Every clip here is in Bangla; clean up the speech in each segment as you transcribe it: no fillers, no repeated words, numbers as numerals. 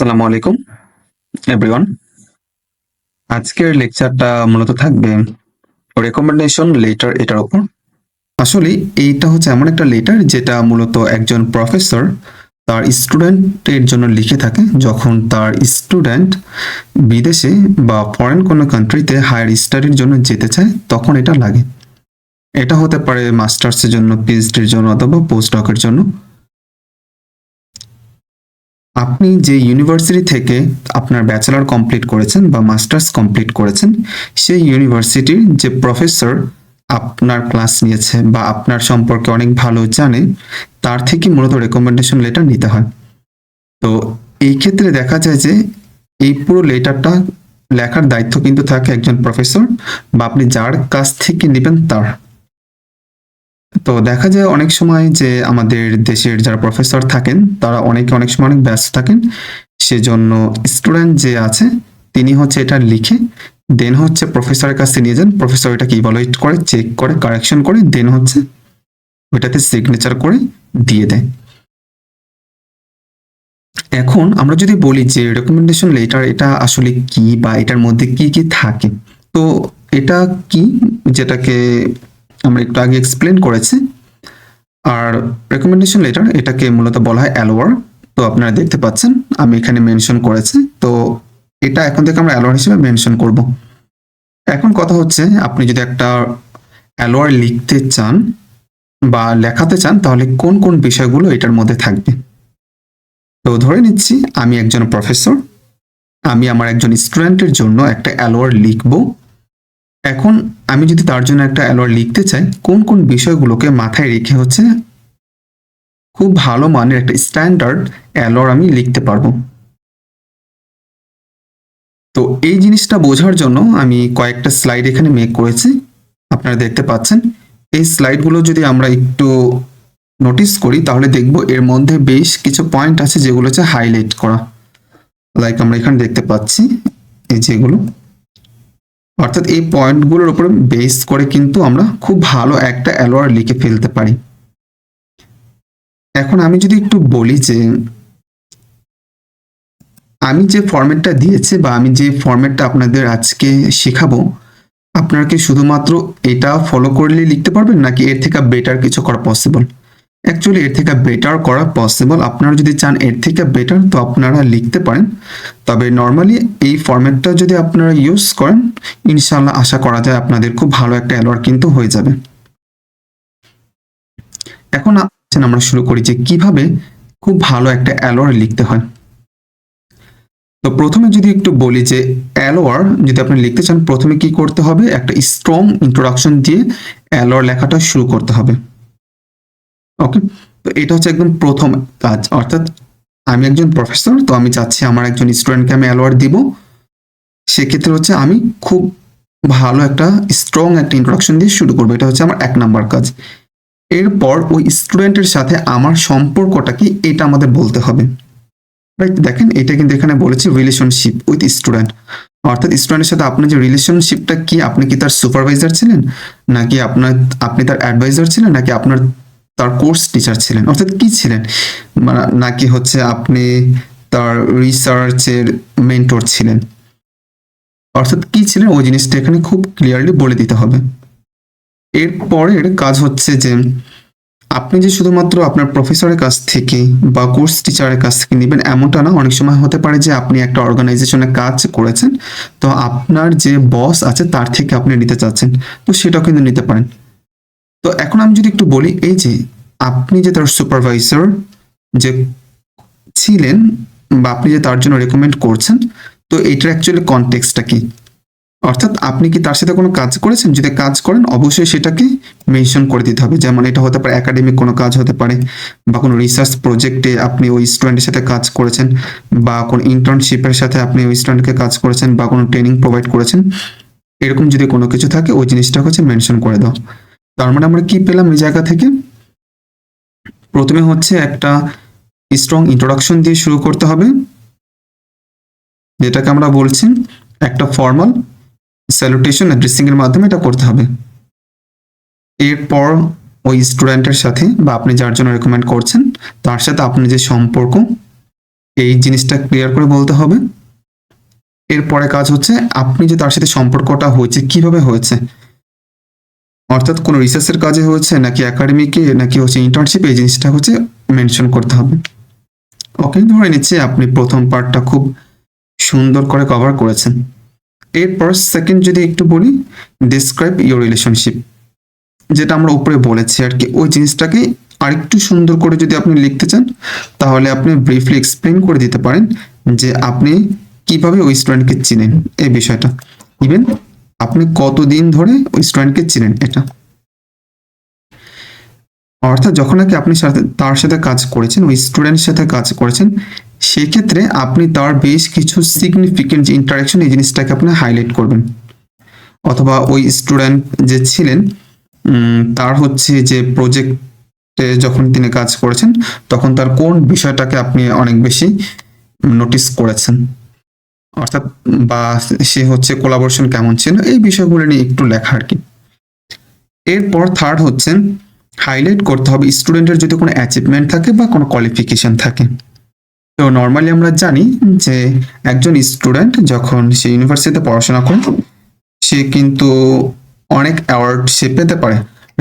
আসসালামু আলাইকুম এভরিওয়ান। আজকের লেকচারটা মূলত থাকবে রেকমেন্ডেশন লেটার এটার উপর। আসলে এইটা হচ্ছে এমন একটা লেটার যেটা মূলত একজন প্রফেসর তার স্টুডেন্টের জন্য লিখে থাকে যখন তার স্টুডেন্ট বিদেশে বা ফরেন কোনো কান্ট্রিতে হায়ার স্টাডির জন্য যেতে চায় তখন এটা লাগে। এটা হতে পারে মাস্টার্সের জন্য, পিএইচডির জন্য অথবা পোস্ট ডকের জন্য। আপনি যে ইউনিভার্সিটি থেকে আপনার ব্যাচেলর কমপ্লিট করেছেন বা মাস্টার্স কমপ্লিট করেছেন সেই ইউনিভার্সিটির যে প্রফেসর আপনার ক্লাস নিয়েছে বা আপনার সম্পর্কে অনেক ভালো জানে তার থেকে মূলত রেকমেন্ডেশন লেটার নিতে হয়। তো এই ক্ষেত্রে দেখা যায় যে এই পুরো লেটারটা লেখার দায়িত্ব কিন্তু থাকে একজন প্রফেসর বা আপনি যার কাছ থেকে নেবেন তার। তো দেখা যায় অনেক সময় যে আমাদের দেশের যারা প্রফেসর থাকেন তারা অনেক সময় অনেক ব্যস্ত থাকেন, সেজন্য স্টুডেন্ট যে আছে তিনি হচ্ছে এটা লিখে দেন হচ্ছে প্রফেসরের কাছে নিয়ে যান। প্রফেসর এটাকে ইভালুয়েট করে, চেক করে, কারেকশন করে দেন হচ্ছে ওইটাতে সিগনেচার করে দিয়ে দেয়। এখন আমরা যদি বলি যে রেকমেন্ডেশন লেটার এটা আসলে কি বা এটার মধ্যে কি কি থাকে, তো এটা কি যেটাকে আমরা একটু আগে এক্সপ্লেন করেছি। আর রেকমেন্ডেশন লেটার এটাকে মূলত বলা হয় অ্যালোয়ার। তো আপনারা দেখতে পাচ্ছেন আমি এখানে মেনশন করেছি, তো এটা এখন থেকে আমরা অ্যালোয়ার হিসেবে মেনশন করব। এখন কথা হচ্ছে আপনি যদি একটা অ্যালোয়ার লিখতে চান বা লেখাতে চান তাহলে কোন কোন বিষয়গুলো এটার মধ্যে থাকবে। তো ধরে নিচ্ছি আমি একজন প্রফেসর, আমি আমার একজন স্টুডেন্টের জন্য একটা অ্যালোয়ার লিখব। এখন আমি যদি তার জন্য একটা অ্যালোয়ার লিখতে চাই কোন কোন বিষয়গুলোকে মাথায় রেখে হচ্ছে খুব ভালো মানের একটা স্ট্যান্ডার্ড অ্যালোয়ার আমি লিখতে পারবো। তো এই জিনিসটা বোঝার জন্য আমি কয়েকটা স্লাইড এখানে মেক করেছি, আপনারা দেখতে পাচ্ছেন। এই স্লাইডগুলো যদি আমরা একটু নোটিস করি তাহলে দেখব এর মধ্যে বেশ কিছু পয়েন্ট আছে যেগুলো হচ্ছে হাইলাইট করা, লাইক আমরা এখানে দেখতে পাচ্ছি এই যেগুলো, অর্থাৎ এই পয়েন্টগুলোর উপর বেস করে কিন্তু আমরা খুব ভালো একটা অ্যালোয়ার লিখে ফেলতে পারি। এখন আমি যদি একটু বলি যে আমি যে ফরম্যাটটা দিয়েছি বা আমি যে ফরম্যাটটা আপনাদের আজকে শেখাবো, আপনারা কি শুধুমাত্র এটা ফলো করলেই লিখতে পারবেন নাকি এর থেকে বেটার কিছু করা পসিবল? অ্যাকচুয়ালি এর থেকে বেটার করা পসিবল। আপনারা যদি চান এর থেকে বেটার তো আপনারা লিখতে পারেন, তবে নর্মালি এই ফরম্যাটটা যদি আপনারা ইউজ করেন ইনশাল্লাহ আশা করা যায় আপনাদের খুব ভালো একটা অ্যালোয়ার কিন্তু হয়ে যাবে। এখন আমরা শুরু করি যে কিভাবে খুব ভালো একটা অ্যালোয়ার লিখতে হয়। তো প্রথমে যদি একটু বলি যে অ্যালোয়ার যদি আপনি লিখতে চান প্রথমে কি করতে হবে, একটা স্ট্রং ইন্ট্রোডাকশন দিয়ে অ্যালোয়ার লেখাটা শুরু করতে হবে। ওকে, তো এটা হচ্ছে একদম প্রথম কাজ, অর্থাৎ আমি একজন প্রফেসর, তো আমি চাচ্ছি আমার একজন স্টুডেন্টকে আমি অ্যালোয়ার দিব, সেক্ষেত্রে হচ্ছে আমি খুব ভালো একটা স্ট্রং একটা ইন্ট্রোডাকশন দিয়ে শুরু করবো। এটা হচ্ছে আমার 1 নাম্বার কাজ। এরপর ওই স্টুডেন্টের সাথে আমার সম্পর্কটা কি এটা আমাদের বলতে হবে। রাইট, দেখেন এটা কিন্তু এখানে বলেছি রিলেশনশিপ উইথ স্টুডেন্ট, অর্থাৎ স্টুডেন্টের সাথে আপনার যে রিলেশনশিপটা কি, আপনি কি তার সুপারভাইজার ছিলেন নাকি আপনি তার অ্যাডভাইজার ছিলেন নাকি আপনার তার কোর্স টিচার ছিলেন, অর্থাৎ কি ছিলেন, নাকি হচ্ছে আপনি তার রিসার্চের মেন্টর ছিলেন, অর্থাৎ কি ছিলেন ওই জিনিসটা এখানে খুব ক্লিয়ারলি বলে দিতে হবে। এরপরের কাজ হচ্ছে যে আপনি যে শুধুমাত্র আপনার প্রফেসরের কাছ থেকে বা কোর্স টিচারের কাছ থেকে নেবেন এমনটা না, অনেক সময় হতে পারে যে আপনি একটা অর্গানাইজেশনে কাজ করেছেন, তো আপনার যে বস আছে তার থেকে আপনি নিতে চাচ্ছেন, তো সেটাও কিন্তু নিতে পারেন। তো এখন আমি যদি একটু বলি এই যে আপনি যে তার সুপারভাইজার যে ছিলেন বা আপনি যে তার জন্য রেকমেন্ড করছেন, তো এটার অ্যাকচুয়ালি কনটেক্সটটা কি, অর্থাৎ আপনি কি তার সাথে কোনো কাজ করেছেন, যদি কাজ করেন অবশ্যই সেটাকে মেনশন করে দিতে হবে। যেমন এটা হতে পারে একাডেমিক কোনো কাজ হতে পারে বা কোনো রিসার্চ প্রজেক্টে আপনি ওই স্টুডেন্টের সাথে কাজ করেছেন বা কোনো ইন্টার্নশিপের সাথে আপনি ওই স্টুডেন্টকে কাজ করেছেন বা কোনো ট্রেনিং প্রোভাইড করেছেন, এরকম যদি কোনো কিছু থাকে ওই জিনিসটা হচ্ছে মেনশন করে দাও। তার মানে আমরা কি পেলাম এই জায়গা থেকে, প্রথমে হচ্ছে একটা স্ট্রং ইন্ট্রোডাকশন দিয়ে শুরু করতে হবে, যেটাকে আমরা বলছি একটা ফর্মাল স্যালুটেশন অ্যাড্রেসিং এর মাধ্যমে এটা করতে হবে। এরপর ওই স্টুডেন্টের সাথে বা আপনি যার জন্য রেকমেন্ড করছেন তার সাথে আপনি যে সম্পর্ক এই জিনিসটা ক্লিয়ার করে বলতে হবে। এরপরে কাজ হচ্ছে আপনি যে তার সাথে সম্পর্কটা হয়েছে কিভাবে হয়েছে, অর্থাৎ কোনো রিসার্চের কাজে হয়েছে নাকি একাডেমিকে নাকি হচ্ছে ইন্টার্নশিপ, এই জিনিসটা হচ্ছে মেনশন করতে হবে। ওকে, ধরে নিচ্ছি আপনি প্রথম পার্টটা খুব সুন্দর করে কভার করেছেন। এরপর সেকেন্ড যদি একটু বলি, ডিসক্রাইব ইউর রিলেশনশিপ, যেটা আমরা উপরে বলেছি আর কি, ওই জিনিসটাকে আরেকটু সুন্দর করে যদি আপনি লিখতে চান তাহলে আপনি ব্রিফলি এক্সপ্লেন করে দিতে পারেন যে আপনি কিভাবে ওই স্টুডেন্টকে চিনেন এই বিষয়টা, ইভেন আপনি কতদিন ধরে ওই স্টুডেন্টকে চিনেন এটা। অর্থাৎ যখন নাকি আপনি তার সাথে কাজ করেছেন, ওই স্টুডেন্টের সাথে কাজ করেছেন, সেক্ষেত্রে আপনি তার বেশ কিছু সিগনিফিকেন্ট যে ইন্টারাকশন, এই জিনিসটাকে আপনি হাইলাইট করবেন। অথবা ওই স্টুডেন্ট যে ছিলেন তার হচ্ছে যে প্রজেক্টে যখন তিনি কাজ করেছেন তখন তার কোন বিষয়টাকে আপনি অনেক বেশি নোটিস করেছেন, অর্থাৎ বা সে হচ্ছে কোলাবোরেশন কেমন ছিল, এই বিষয়গুলো নিয়ে একটু লেখা আর কি। এরপর থার্ড হচ্ছে হাইলাইট করতে হবে স্টুডেন্টের যদি কোনো অ্যাচিভমেন্ট থাকে বা কোনো কোয়ালিফিকেশন থাকে। তো নর্মালি আমরা জানি যে একজন স্টুডেন্ট যখন সে ইউনিভার্সিটিতে পড়াশোনা করে সে কিন্তু অনেক অ্যাওয়ার্ড সে পেতে পারে,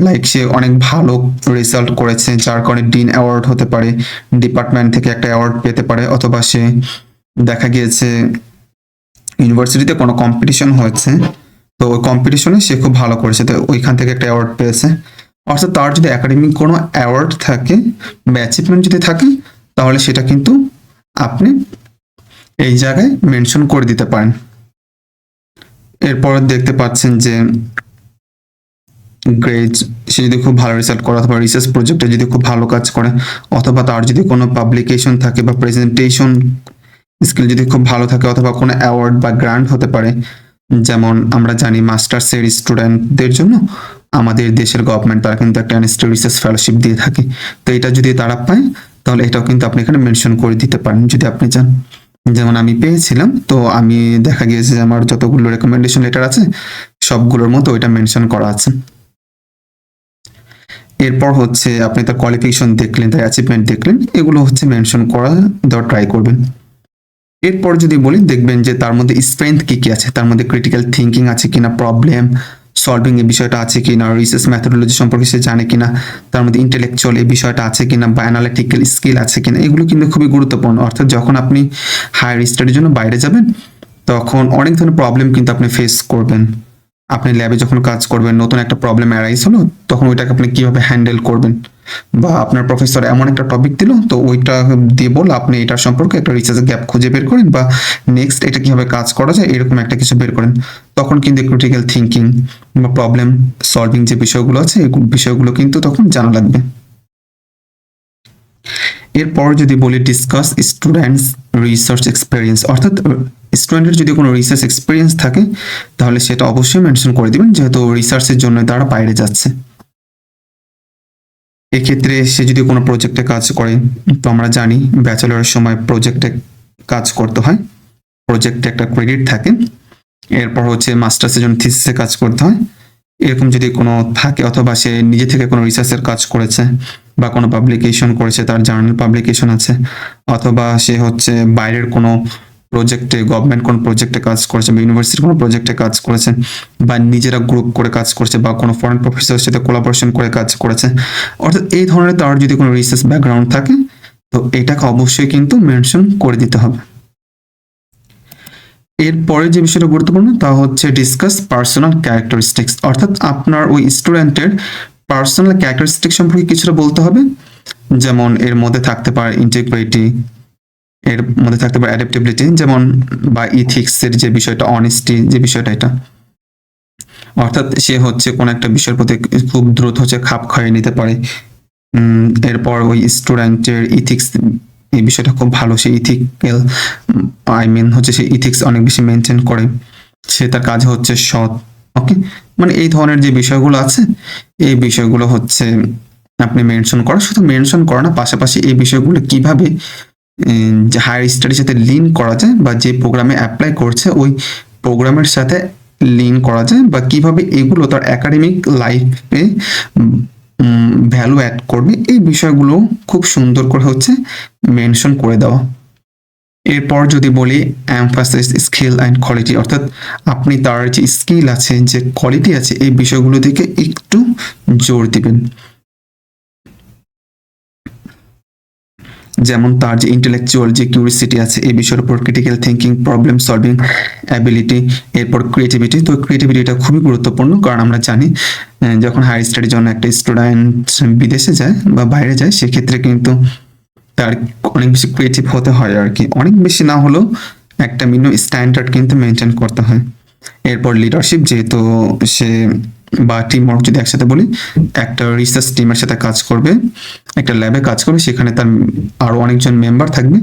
লাইক সে অনেক ভালো রেজাল্ট করেছে যার কারণে ডিন অ্যাওয়ার্ড হতে পারে, ডিপার্টমেন্ট থেকে একটা অ্যাওয়ার্ড পেতে পারে, অথবা সে দেখা গিয়েছে ইউনিভার্সিটিতে কোনো কম্পিটিশন হয়েছে, তো ওই কম্পিটিশনে সে খুব ভালো করেছে, তো ওইখান থেকে একটা অ্যাওয়ার্ড পেয়েছে। অর্থাৎ তার যদি একাডেমিক কোনো অ্যাওয়ার্ড থাকে বা অ্যাচিভমেন্ট যদি থাকে তাহলে সেটা কিন্তু আপনি এই জায়গায় মেনশন করে দিতে পারেন। এরপর দেখতে পাচ্ছেন যে গ্রেড, সে যদি খুব ভালো রেজাল্ট করে অথবা রিসার্চ প্রজেক্টে যদি খুব ভালো কাজ করে, অথবা তার যদি কোনো পাবলিকেশন থাকে বা প্রেজেন্টেশন স্কিল যদি খুব ভালো থাকে, অথবা কোনো অ্যাওয়ার্ড বা গ্রান্ট হতে পারে। যেমন আমরা জানি মাস্টার্সের স্টুডেন্টদের জন্য আমাদের দেশের গভর্নমেন্ট তারা কিন্তু একটা ইনস্টিটিউট রিসার্চ ফেলোশিপ দিয়ে থাকে, তো এটা যদি তারা পায় তাহলে এটাও কিন্তু আপনি এখানে মেনশন করে দিতে পারেন যদি আপনি চান। যেমন আমি পেয়েছিলাম, তো আমি দেখা গিয়েছে যে আমার যতগুলো রেকমেন্ডেশন লেটার আছে সবগুলোর মতো ওইটা মেনশন করা আছে। এরপর হচ্ছে আপনি তার কোয়ালিফিকেশন দেখলেন, তার অ্যাচিভমেন্ট দেখলেন, এগুলো হচ্ছে মেনশন করা দেওয়ার ট্রাই করবেন। এরপর যদি বলি দেখবেন যে তার মধ্যে স্ট্রেংথ কি কি আছে, তার মধ্যে ক্রিটিক্যাল থিঙ্কিং আছে কিনা, প্রবলেম সলভিং এই বিষয়টা আছে কিনা, রিসার্চ মেথোডোলজি সম্পর্কে সে জানে কিনা, তার মধ্যে ইন্টেলেকচুয়াল এই বিষয়টা আছে কিনা, বা অ্যানালিটিক্যাল স্কিল আছে কিনা, এগুলো কিন্তু খুবই গুরুত্বপূর্ণ। অর্থাৎ যখন আপনি হায়ার স্টাডির জন্য বাইরে যাবেন তখন অনেক ধরনের প্রবলেম কিন্তু আপনি ফেস করবেন। আপনি ল্যাবে যখন কাজ করবেন, নতুন একটা প্রবলেম অ্যারাইজ হলো, তখন ওইটাকে আপনি কিভাবে হ্যান্ডেল করবেন, বা আপনার প্রফেসর এমন একটা টপিক দিল, তো ওইটা দিয়ে বল আপনি এটার সম্পর্কে একটা রিসার্চ গ্যাপ খুঁজে বের করেন, বা নেক্সট এটা কিভাবে কাজ করা যায় এরকম একটা কিছু বের করেন, তখন কিন্তু ক্রিটিক্যাল থিঙ্কিং বা প্রবলেম সলভিং যে বিষয়গুলো আছে এই বিষয়গুলো কিন্তু তখন জানা লাগবে। এরপর যদি বলি ডিসকাস স্টুডেন্টস রিসার্চ এক্সপিরিয়েন্স, অর্থাৎ স্টুডেন্টের যদি কোনো রিসার্চ এক্সপিরিয়েন্স থাকে তাহলে সেটা অবশ্যই মেনশন করে দিবেন, যেহেতু রিসার্চের জন্য তারা বাইরে যাচ্ছে। এক্ষেত্রে সে যদি কোনো প্রজেক্টে কাজ করে, তো আমরা জানি ব্যাচেলরের সময় প্রজেক্টে কাজ করতে হয়, প্রজেক্টে একটা ক্রেডিট থাকে। এরপর হচ্ছে মাস্টার্সের জন্য থিসিসে কাজ করতে হয়, এরকম যদি কোনো থাকে, অথবা সে নিজে থেকে কোনো রিসার্চের কাজ করেছে বা কোনো পাবলিকেশন করেছে, তার জার্নাল পাবলিকেশন আছে, অথবা সে হচ্ছে বাইরের কোনো প্রজেক্টে, গভর্নমেন্ট কোনো প্রজেক্টে কাজ করেছে, বা ইউনিভার্সিটির কোনো প্রজেক্টে কাজ করেছে, বা নিজেরা গ্রুপ করে কাজ করছে, বা কোনো ফরেন প্রফেসরের সাথে কোলাবোরেশন করে কাজ করেছে, অর্থাৎ এই ধরনের তার যদি কোনো রিসার্চ ব্যাকগ্রাউন্ড থাকে তো এটাকে অবশ্যই কিন্তু মেনশন করে দিতে হবে। এরপরে যে বিষয়টা গুরুত্বপূর্ণ তা হচ্ছে ডিসকাস পার্সোনাল ক্যারেক্টারিস্টিক্স, অর্থাৎ আপনার ওই স্টুডেন্টের পার্সোনাল ক্যারেক্টারিস্টিক্স সম্পর্কে কিছুটা বলতে হবে। যেমন এর মধ্যে থাকতে পারে ইন্টিগ্রিটি, এর মধ্যে থাকতে পারে অ্যাডাপ্টেবিলিটি, যেমন বা ইথিক্সের যে বিষয়টা, অনেস্টি যে বিষয়টা, এটা অর্থাৎ সে হচ্ছে কোন একটা বিষয়ের প্রতি খুব দ্রুত হচ্ছে খাপ খাইয়ে নিতে পারে। এরপর ওই স্টুডেন্টের ইথিক্স এই বিষয়টা খুব ভালো, সে ইথিক্যাল হচ্ছে সে ইথিক্স অনেক বেশি মেনটেন করে, সে তার কাজ হচ্ছে সৎ। ওকে, মানে এই ধরনের যে বিষয়গুলো আছে এই বিষয়গুলো হচ্ছে আপনি মেনশন করা, শুধু মেনশন করা না, পাশাপাশি এই বিষয়গুলো কিভাবে যে হায়ার স্টাডির সাথে লিঙ্ক করা যায়, বা যে প্রোগ্রামে অ্যাপ্লাই করছে ওই প্রোগ্রামের সাথে লিঙ্ক করা যায়, বা কিভাবে এগুলো তার একাডেমিক লাইফে ভ্যালু অ্যাড করবে, এই বিষয়গুলো খুব সুন্দর করে হচ্ছে মেনশন করে দেওয়া। এরপর যদি বলি এমফাসিস স্কিল অ্যান্ড কোয়ালিটি, অর্থাৎ আপনি তার যে স্কিল আছে, যে কোয়ালিটি আছে, এই বিষয়গুলো দিকে একটু জোর দিবেন। যেমন তার যে ইন্টেলেকচুয়াল যে কিউরিসিটি আছে এই বিষয়ের উপর, critical thinking, problem solving ability, এরপর ক্রিয়েটিভিটি। তো ক্রিয়েটিভিটিটা খুবই গুরুত্বপূর্ণ, কারণ আমরা জানি যখন হায়ার স্টাডির জন্য একটা স্টুডেন্ট বিদেশে যায় বা বাইরে যায়, সেক্ষেত্রে কিন্তু তার অনেক বেশি ক্রিয়েটিভ হতে হয় আর কি, অনেক বেশি না হলেও একটা মিনিমাম স্ট্যান্ডার্ড কিন্তু মেনটেন করতে হয়। এরপর লিডারশিপ, যেহেতু সে বা টিম ওয়ার্ক যদি একসাথে বলি, একটা রিসার্চ টিমের সাথে কাজ করবে, একটা ল্যাবে কাজ করবে, সেখানে তার আরো অনেকজন মেম্বার থাকবে,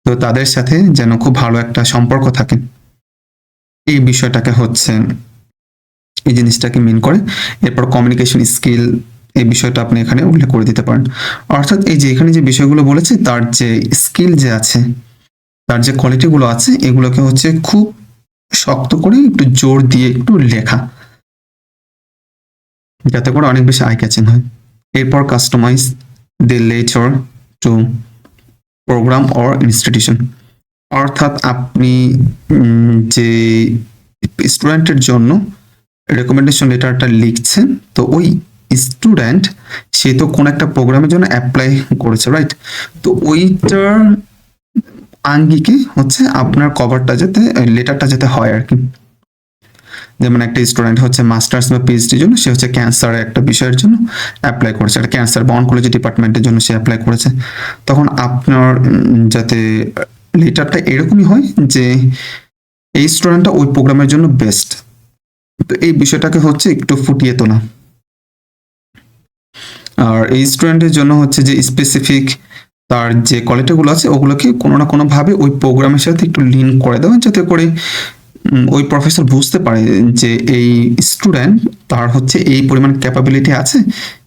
তো তাদের সাথে যেন খুব ভালো একটা সম্পর্ক থাকে, এই বিষয়টাকে হচ্ছে এই জিনিসটাকে মিন করে। এরপর কমিউনিকেশন স্কিল, এই বিষয়টা আপনি এখানে উল্লেখ করে দিতে পারেন। অর্থাৎ এই যে এখানে যে বিষয়গুলো বলেছে, তার যে স্কিল যে আছে, তার যে কোয়ালিটিগুলো আছে, এগুলোকে হচ্ছে খুব শক্ত করে একটু জোর দিয়ে একটু লেখা, যাতে করে অনেক বেশি আই ক্যাচিং হয়। এরপর customize the letter to program or institution, অর্থাৎ আপনি যে স্টুডেন্টের জন্য রেকমেন্ডেশন লেটারটা লিখছেন, তো ওই স্টুডেন্ট সে তো কোন একটা প্রোগ্রামের জন্য অ্যাপ্লাই করেছে, রাইট? তো ওইটার আঙ্গিকে হচ্ছে আপনার কভারটা যাতে, লেটারটা যাতে হয় আর কি। যেমন একটা স্টুডেন্ট হচ্ছে মাস্টার্স বা পিএইচডির জন্য, সে হচ্ছে ক্যান্সার একটা বিষয়ের জন্য অ্যাপ্লাই করেছে, একটা ক্যান্সার বা অনকোলজি ডিপার্টমেন্টের জন্য সে অ্যাপ্লাই করেছে, তখন আপনার যাতে লেটারটা এরকমই হয় যে এই স্টুডেন্টটা ওই প্রোগ্রামের জন্য বেস্ট। তো এই বিষয়টাকে হচ্ছে একটু ফুটিয়ে তোলা। আর এই স্টুডেন্টের জন্য হচ্ছে যে স্পেসিফিক তার যে কোয়ালিটিগুলো আছে, ওগুলোকে কোনো না কোনো ভাবে ওই প্রোগ্রামের সাথে একটু লিঙ্ক করে দেওয়া, যাতে করে ওই প্রফেসর বুঝতে পারে যে এই স্টুডেন্ট তার হচ্ছে এই পরিমাণ ক্যাপাবিলিটি আছে,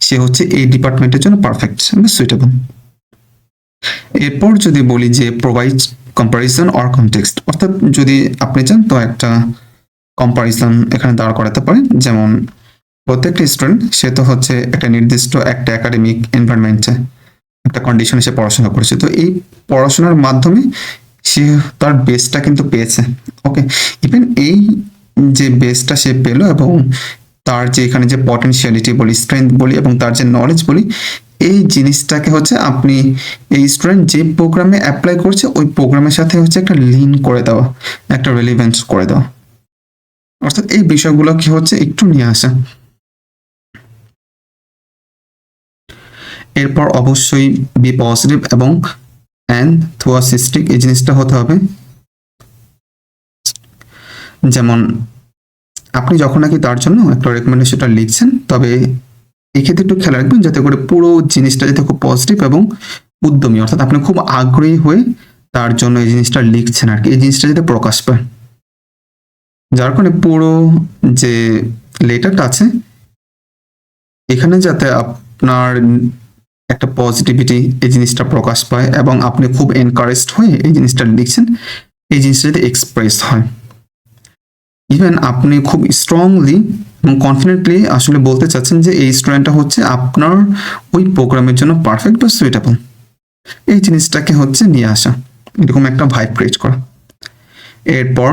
সে হচ্ছে এই ডিপার্টমেন্টের জন্য পারফেক্ট বা সুইটেবল। এরপর যদি বলি যে প্রোভাইড কম্পারিজন অর কনটেক্সট, অর্থাৎ যদি আপনি চান তো একটা কম্পারিজন এখানে দাঁড় করাতে পারেন। যেমন প্রত্যেকটা স্টুডেন্ট সে তো হচ্ছে একটা নির্দিষ্ট একটা একাডেমিক এনভায়রনমেন্টে একটা কন্ডিশনে সে পড়াশোনা করেছে, তো এই পড়াশোনার মাধ্যমে সে তার বেসটা কিন্তু পেয়েছে। ওকে, ইভেন এই যে বেসটা সে পেল এবং তার যে এখানে যে পটেনশিয়ালিটি বলি, স্ট্রেংথ বলি এবং তার যে নলেজ বলি, এই জিনিসটাকে হচ্ছে আপনি এই স্টুডেন্ট যে প্রোগ্রামে অ্যাপ্লাই করছে ওই প্রোগ্রামের সাথে হচ্ছে একটা লিন করে দেওয়া, একটা রেলিভেন্স করে দেওয়া, অর্থাৎ এই বিষয়গুলো কি হচ্ছে একটু নিয়ে আসা। এরপর অবশ্যই বি পজিটিভ এবং এনথুয়াসিস্টিক, এই জিনিসটা হতে হবে। যেমন আপনি যখন নাকি তার জন্য একটা রেকমেন্ডেশনটা লিখছেন, তবে এক্ষেত্রে একটু খেয়াল রাখবেন যাতে করে পুরো জিনিসটা যাতে খুব পজিটিভ এবং উদ্যমী, অর্থাৎ আপনি খুব আগ্রহী হয়ে তার জন্য এই জিনিসটা লিখছেন আর কি, এই জিনিসটা যাতে প্রকাশ পায়, যার কারণে পুরো যে লেটারটা আছে এখানে যাতে আপনার একটা পজিটিভিটি এই জিনিসটা প্রকাশ পায় এবং আপনি খুব এনকারেজড হয়ে এই জিনিসটা লিখছেন, এই জিনিসটা যাতে এক্সপ্রেস হয়। ইভেন আপনি খুব স্ট্রংলি এবং কনফিডেন্টলি আসলে বলতে চাচ্ছেন যে এই স্টুডেন্টটা হচ্ছে আপনার ওই প্রোগ্রামের জন্য পারফেক্ট বা সুইটেবল, এই জিনিসটাকে হচ্ছে নিয়ে আসা, এরকম একটা ভাইব ক্রিয়েট করা। এরপর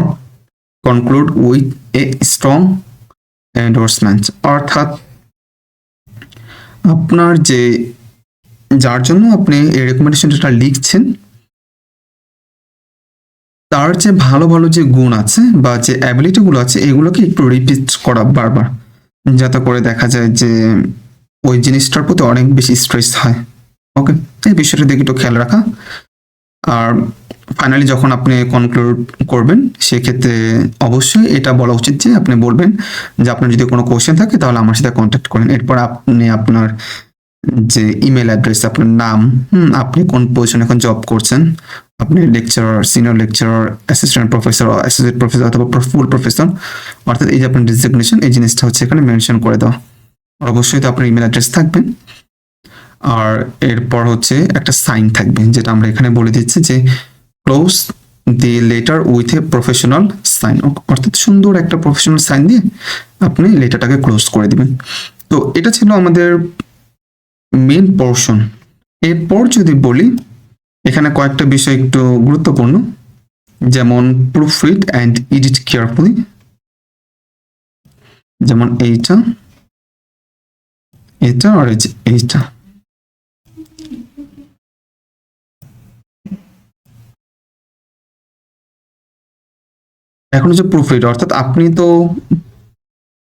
conclude with a strong endorsement, অর্থাৎ আপনার যে যার জন্য আপনি এই রেকমেন্ডেশনটা লিখছেন তার যে ভালো ভালো যে গুণ আছে বা যে অ্যাবিলিটিগুলো আছে, এগুলোকে একটু রিপিট করা বারবার, যাতে করে দেখা যায় যে ওই জিনিসটার প্রতি অনেক বেশি স্ট্রেস হয়। ওকে, এই বিষয়টা দিকে একটু খেয়াল রাখা। আর ফাইনালি যখন আপনি কনক্লুড করবেন, সেক্ষেত্রে অবশ্যই এটা বলা উচিত যে আপনি বলবেন যে আপনার যদি কোনো কোশ্চেন থাকে তাহলে আমার সাথে কন্ট্যাক্ট করেন। এরপর আপনি আপনার যে ইমেল অ্যাড্রেস, আপনার নাম, আপনি কোন পজিশনে এখন জব করছেন, আপনি lecturer, senior lecturer, assistant professor, associate professor অথবা ফুল প্রফেসর, অর্থাৎ এই যে আপনার ডেজিগনেশন, এই জিনিসটা হচ্ছে এখানে মেনশন করে দাও। অবশ্যই তো আপনার ইমেল অ্যাড্রেস থাকবে, আর এরপর হচ্ছে একটা সাইন থাকবে, যেটা আমরা এখানে বলে দিচ্ছি যে close the letter with a professional sign, অর্থাৎ সুন্দর একটা প্রফেশনাল সাইন দিয়ে আপনি লেটারটাকে ক্লোজ করে দিবেন। তো এটা ছিল আমাদের মেন পোর্শন। এরপর যদি বলি, এখানে কয়েকটা বিষয় একটু গুরুত্বপূর্ণ, যেমন proofread and edit carefully, যেমন এইটা আর এইটা। এখন হচ্ছে প্রুফরিড, অর্থাৎ আপনি তো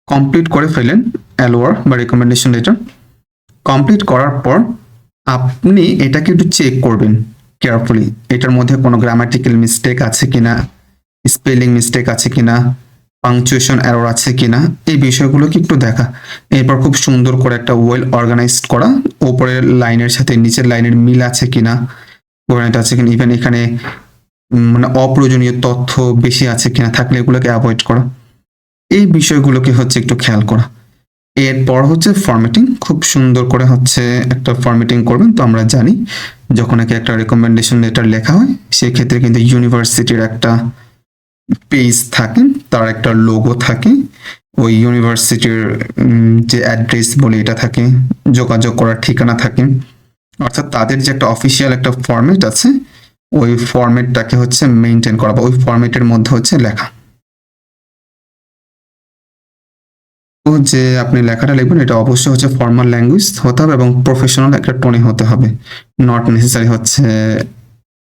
কমপ্লিট করে ফেলেন এলওআর বা রেকমেন্ডেশন লেটার। কমপ্লিট করার পর আপনি এটাকে একটু চেক করবেন কেয়ারফুলি, এটার মধ্যে কোনো গ্রামাটিক্যাল মিস্টেক আছে কিনা, স্পেলিং মিস্টেক আছে কিনা, পাংচুয়েশন এরর আছে কিনা, এই বিষয়গুলোকে একটু দেখা। এরপর খুব সুন্দর করে একটা ওয়েল অর্গানাইজড করা, উপরের লাইনের সাথে নিচের লাইনের মিল আছে কিনা, কোঅর্ডিনেট আছে কিনা, ইভেন এখানে মানে অপ্রয়োজনীয় তথ্য বেশি আছে কিনা, থাকলে এগুলোকে অ্যাভয়েড করা। এই বিষয়গুলোকে হচ্ছে একটু খেয়াল করা। এরপর হচ্ছে ফরম্যাটিং, খুব সুন্দর করে হচ্ছে একটা ফরম্যাটিং করবেন। তো আমরা জানি যখন একটা রেকমেন্ডেশন লেটার লেখা হয় সেক্ষেত্রে কিন্তু ইউনিভার্সিটির একটা পেজ থাকে, তার একটা লোগো থাকে, ওই ইউনিভার্সিটির যে অ্যাড্রেস বলে এটা থাকে, যোগাযোগ করার ঠিকানা থাকে, অর্থাৎ তাদের যে একটা অফিসিয়াল একটা ফরম্যাট আছে ওই ফরম্যাটটাকে হচ্ছে মেনটেন করা বা ওই ফরম্যাটের মধ্যে হচ্ছে লেখা। তো যে আপনি লেখাটা লিখবেন এটা অবশ্যই হচ্ছে ফর্মাল ল্যাঙ্গুয়েজ হতে হবে এবং প্রফেশনাল একটা টোনে হতে হবে। নট নেসেসারি হচ্ছে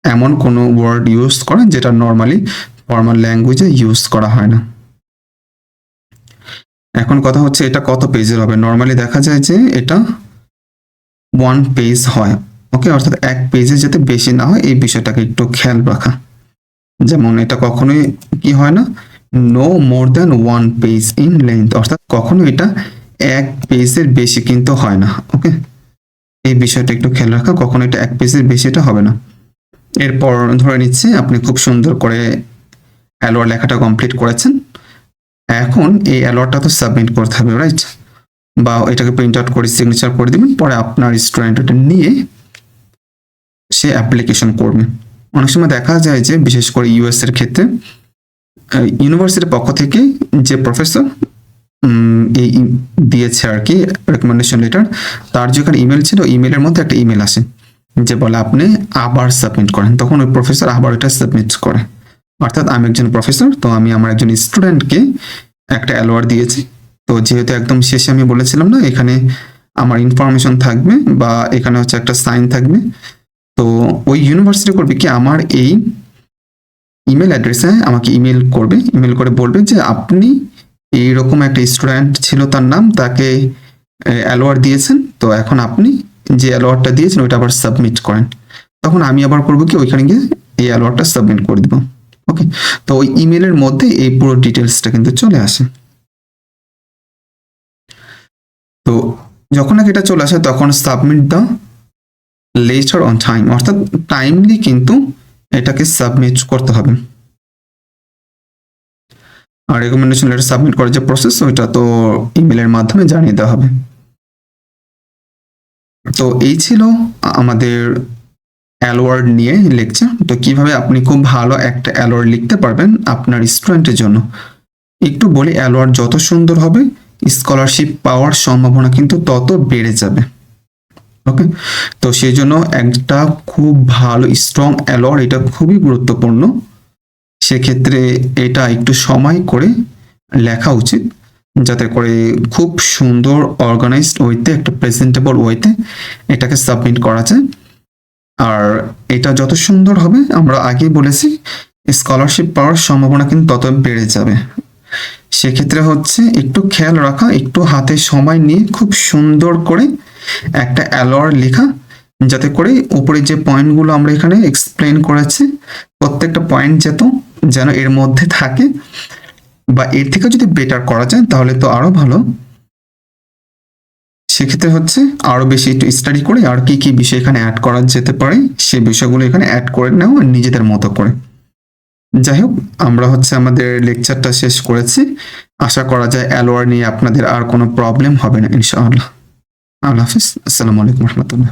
এমন কোনো ওয়ার্ড ইউজ করা যেটা নর্মালি ফর্মাল ল্যাঙ্গুয়েজে ইউজ করা হয় না। এখন কথা হচ্ছে এটা কত পেজের হবে। নর্মালি দেখা যায় যে এটা 1 পেজ হয়, ওকে, অর্থাৎ এক পেজে যাতে বেশি না হয় এই বিষয়টাকে একটু খেয়াল রাখা। যেমন এটা কখনোই কি হয় না, no more than 1 page in length, অর্থাৎ কখনো এটা এক পেজের বেশি কিন্তু হয় না, ওকে। এই বিষয়টা একটু খেয়াল রাখা, কখনো এটা এক পেজের বেশি এটা হবে না। এরপর ধরে নিচ্ছে আপনি খুব সুন্দর করে এলওআর লেখাটা কমপ্লিট করেছেন। এখন এই এলওআরটা তো সাবমিট করতে হবে, রাইট? বা এটাকে প্রিন্ট আউট করে সিগনেচার করে দিবেন, পরে আপনার স্টুডেন্ট এটা নিয়ে সে অ্যাপ্লিকেশন করবে। অনেক সময় দেখা যায় যে বিশেষ করে ইউএস এর ক্ষেত্রে ইউনিভার্সিটির পক্ষ থেকে যে প্রফেসর এই দিয়েছে আর কি রেকমেন্ডেশন লেটার, তার যেখানে ইমেল ছিল ইমেলের মধ্যে একটা ইমেল আসে যে বলে আপনি আবার সাবমিট করেন, তখন ওই প্রফেসর আবার এটা সাবমিট করে। অর্থাৎ আমি একজন প্রফেসর, তো আমি আমার একজন স্টুডেন্টকে একটা এলওআর দিয়েছি, তো যেহেতু একদম শেষে আমি বলেছিলাম না এখানে আমার ইনফরমেশন থাকবে বা এখানে হচ্ছে একটা সাইন থাকবে, তো ওই ইউনিভার্সিটি করবে কি আমার এই ইমেল অ্যাড্রেসে আমাকে ইমেল করবে, ইমেল করে বলবে যে আপনি এইরকম একটা স্টুডেন্ট ছিল তার নাম, তাকে অ্যালোয়ার দিয়েছেন, তো এখন আপনি যে অ্যালোয়ারটা দিয়েছেন ওইটা আবার সাবমিট করেন। তখন আমি আবার করবো কি ওইখানে গিয়ে এই অ্যালোয়ারটা সাবমিট করে দিব, ওকে। তো ওই ইমেলের মধ্যে এই পুরো ডিটেলসটা কিন্তু চলে আসে। তো যখন নাকি এটা চলে আসে তখন submit the letter on time, অর্থাৎ টাইমলি কিন্তু এটাকে সাবমিট করতে হবে। আর রেকমেন্ডেশন লেটার সাবমিট করার যে প্রসেস ওইটা তো ইমেলের মাধ্যমে জানিয়ে দেওয়া হবে। তো এই ছিল আমাদের অ্যালোয়ার্ড নিয়ে লেকচার। তো কিভাবে আপনি খুব ভালো একটা অ্যালোয়ার্ড লিখতে পারবেন আপনার স্টুডেন্টের জন্য। একটু বলি, অ্যালোয়ার্ড যত সুন্দর হবে স্কলারশিপ পাওয়ার সম্ভাবনা কিন্তু তত বেড়ে যাবে, ওকে। তো সেই জন্য একটা খুব ভালো স্ট্রং অ্যালোয়ার্ড এটা খুবই গুরুত্বপূর্ণ। সেক্ষেত্রে এটা একটু সময় করে লেখা উচিত যাতে করে খুব সুন্দর অর্গানাইজড ওয়েতে একটা প্রেজেন্টেবল ওয়েতে এটাকে সাবমিট করা যায়। আর এটা যত সুন্দর হবে আমরা আগেই বলেছি স্কলারশিপ পাওয়ার সম্ভাবনা কিন্তু তত বেড়ে যাবে। সেক্ষেত্রে হচ্ছে একটু খেয়াল রাখা, একটু হাতে সময় নিয়ে খুব সুন্দর করে একটা অ্যালোয়ার লেখা, যাতে করে উপরে যে পয়েন্টগুলো আমরা এখানে এক্সপ্লেন করেছি প্রত্যেকটা পয়েন্ট যেন এর মধ্যে থাকে, বা এর থেকে যদি বেটার করা যায় তাহলে তো আরো ভালো। সেক্ষেত্রে হচ্ছে আরো বেশি একটু স্টাডি করে আর কি কি বিষয় এখানে অ্যাড করা যেতে পারে সেই বিষয়গুলো এখানে অ্যাড করে নেওয়া নিজেদের মতো করে। যাই হোক, আমরা হচ্ছে আমাদের লেকচারটা শেষ করেছি। আশা করা যায় অ্যালোয়ার নিয়ে আপনাদের আর কোনো প্রবলেম হবে না ইনশাআল্লাহ। আল্লাহ হাফিজ, আসসালামু আলাইকুম রহমতুল্লাহ।